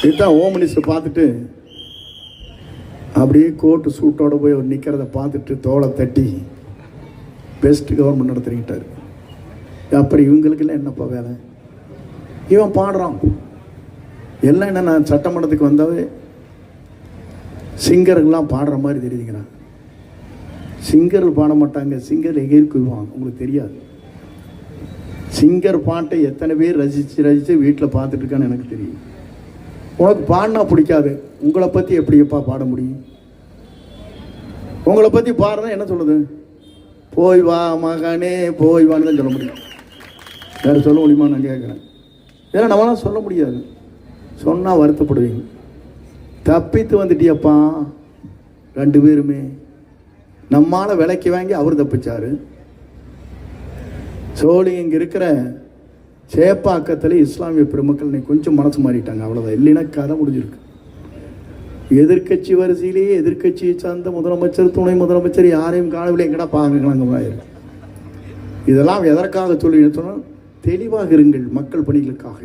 இதுதான் home minister பார்த்துட்டு அப்படியே கோட்டு சூட்டோடு போய் அவர் நிற்கிறத பார்த்துட்டு தோளை தட்டி பெஸ்ட் கவர்மெண்ட் நடத்திக்கிட்டார். அப்புறம் இவங்களுக்கெல்லாம் என்னப்பா வேலை? இவன் பாடுறான் எல்லாம். என்ன, நான் சட்டமன்றத்துக்கு வந்தாவே சிங்கர்கள்லாம் பாடுற மாதிரி தெரியுதுங்கிறான். சிங்கர்கள் பாட மாட்டாங்க, சிங்கர் எகிர்க்குவாங்க. உங்களுக்கு தெரியாது. சிங்கர் பாட்டை எத்தனை பேர் ரசித்து வீட்டில் பார்த்துட்டு இருக்கான்னு எனக்கு தெரியும். உனக்கு பாடினா பிடிக்காது, உங்களை பற்றி எப்படிப்பா பாட முடியும்? உங்களை பற்றி பாடுறதா என்ன சொல்லுது? போய் வா மகனே போய் வான்னு தான் சொல்ல முடியும். வேறு சொல்ல முடியுமா நான் கேட்குறேன். ஏன்னா நம்மளாம் சொல்ல முடியாது. சொன்னால் வருத்தப்படுவீங்க. தப்பித்து வந்துட்டியப்பா. 2 பேருமே நம்மால் விலைக்கு வாங்கி அவர் தப்பிச்சார். சோழி இங்கே இருக்கிற சேப்பாக்கத்தில் இஸ்லாமிய பெருமக்கள் இன்னைக்கு கொஞ்சம் மனசு மாறிட்டாங்க, அவ்வளோதான். இல்லைன்னா கதை முடிஞ்சிருக்கு. எதிர்கட்சி வரிசையிலேயே எதிர்கட்சியை சார்ந்த முதலமைச்சர், துணை முதலமைச்சர் யாரையும் காணவில்லை. எங்கடா பார்க்கலாங்க. இதெல்லாம் எதற்காக சொல்லி சொன்னால், தெளிவாக இருங்கள் மக்கள் பணிகளுக்காக.